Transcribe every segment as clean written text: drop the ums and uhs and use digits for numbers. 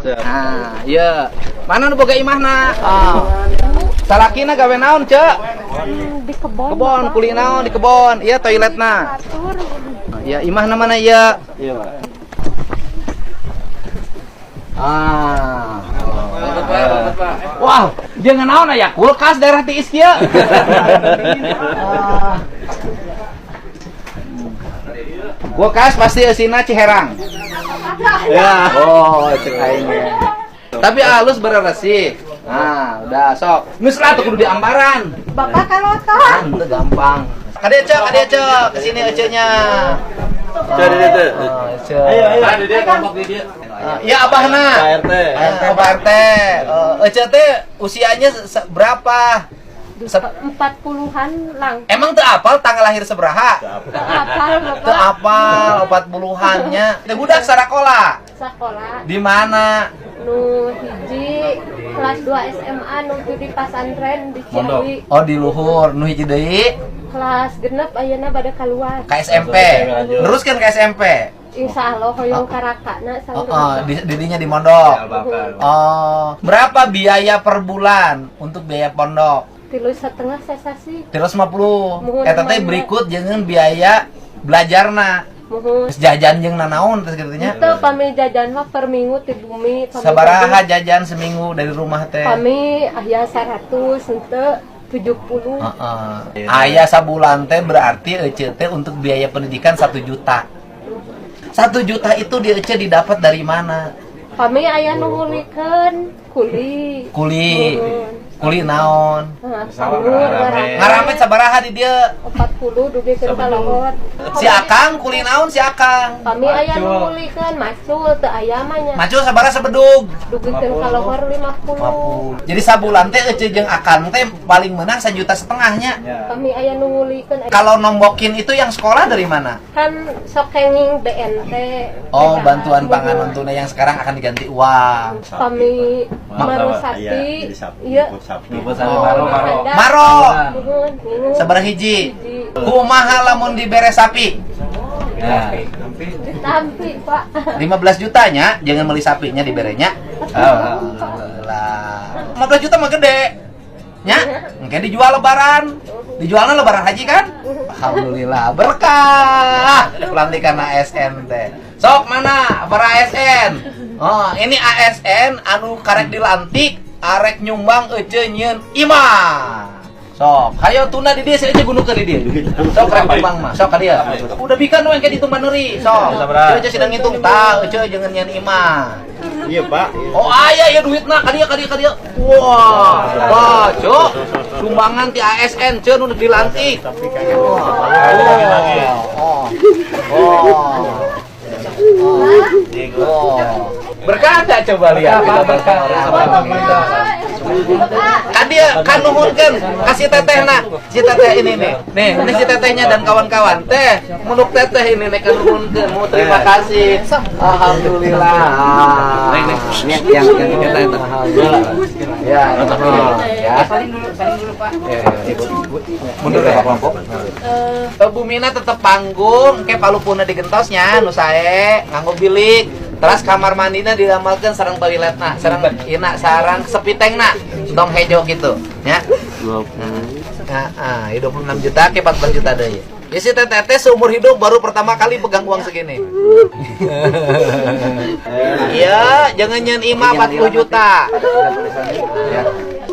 Nah, iya. Mana nu boga imahna? Salakina gawe naon, Cek? Di kebon. Kebon, kuli naon di kebon. Iya, toiletna. Iya, imahna mana iya? Iya, Pak. Wah, dia naon aya kulkas daerah tiis kieu. Kulkas pasti eusina Ciherang. Ya. Oh, cek aing. Tapi halus beresih. Nah, udah sok. Geus lah tuh kudu di ambaran. Bapak kalotan. Itu gampang. Kade Cek, kesini Ece-nya. Cari itu. Ayo. Ada dia kelompok dia. Ya abahna. Pak RT. Pak RT. Ece teh usianya berapa? 40-an lang. Emang teu apal tanggal lahir sabaraha? Apal Teu apal 40-annya. Teh budak sarakola. sekolah Di mana? nu hiji kelas 2 SMA nu di pasantren di Ciawi. Oh, di luhur. Nu hiji deui Kelas genep ayeuna bade kaluar. ka SMP. Teruskan ke SMP. Insyaallah hoyong karakana Didinya di mondok. Oh, berapa biaya per bulan untuk biaya pondok? 3,5 sesasi. 350. Eta teh berikut jeung biaya belajarna. Muhun. Terus jajan jeung nanaon terus kitu nya. Itu pami jajan mah per minggu ti bumi. Sabaraha jajan seminggu dari rumah teh? Pami aya 100 henteu 70. Aya sabulan teh berarti Ece teh untuk biaya pendidikan 1 juta. 1 juta itu di Ece didapat dari mana? Kami aya nu ngulikeun kuli. Kuli naon? Sanggur Ngaramet sabaraha di dieu? 40 dugikeun ka lohor. Si Akang kuli naon si Akang? Kami aya nu ngulikeun macul teu aya mah nya. Macul sabaraha sabedug? Dugikeun ka lohor 50. Jadi sabulan teh Ece jeung Akang teh paling menang 1,5 juta nya. Kami aya nu ngulikeun. Kalau nombokin itu yang sekolah dari mana? Kan sok kenging BNT. Oh, bantuan panganan tunai yang sekarang akan diganti uang. Kami marusati. Iya. Maro. Sabaraha hiji? Kumaha lamun dibere sapi? Ditampi, Pak. 15 jutanya, jangan beli sapinya diberenya. Alhamdulillah. 15 juta mah gede. Nya, mungkin dijual lebaran. Dijualnya lebaran haji kan? Alhamdulillah, berkah. Pelantikan ASN teh. Sok mana para ASN? Oh, ini ASN anu karek dilantik, arek nyumbang Ece nyeun imah. Sok, hayo tuna di dia, saya aja gunung ke di dia. Sok rek bang mah, sok ka dia. Udah bikin nu engke ditumban neuri. Sok. Ece sedang ngitung tah, Ece jangan nyeun imah. Iya, Pak. Oh, aya ya duitna ka dia. Wah, baco. Sumbangan ti ASN ceun nu dilantik. Berkah ada coba lihat kita berkah. Kan dia kan nuhunkeun kasih tetehna. Si teteh ini nih. Nih, ini si tetehnya dan kawan-kawan. Teh, munuk teteh ini nih kan nuhunkeun. Mau terima kasih. Alhamdulillah. Ini yang kita itu. Ya, ya. Saling dulu Pak. Mundur ya kelompok. Bumina tetep panggung, ke palupuna digentosnya nu sae nganggo bilik. Terus kamar mandina didamelkeun sareng toiletna, sareng ina sareng sepitengna. Tong hejo gitu, nya. 20. Nah, 26 juta ke 14 juta deui. Ya si teteh seumur hidup baru pertama kali pegang uang segini. Iya, jangan nyen imah 40 juta.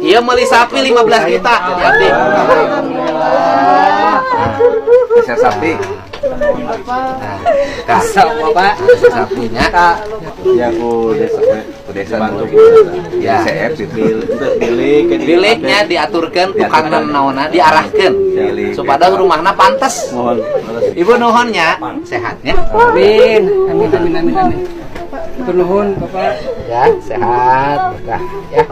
Iya, beli sapi 15 juta. Hati. Besar sapi. Kasar Bapak, sapinya Ya ku desa bantu ya biliknya diaturkan tukangna naonna diarahkan supaya rumahna pantes. Ibu nuhunnya sehatnya. Amin. Nuhun Bapak. Ya, sehat. Berkah ya.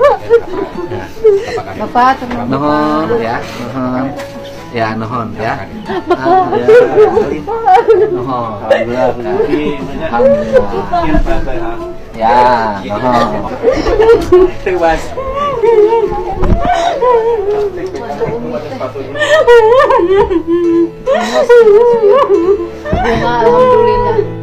Bapak Nuhun ya, nuhun. Ya, nuhun ya. Nuhun. Alhamdulillah. Ya, nuhun. Terus. Alhamdulillah.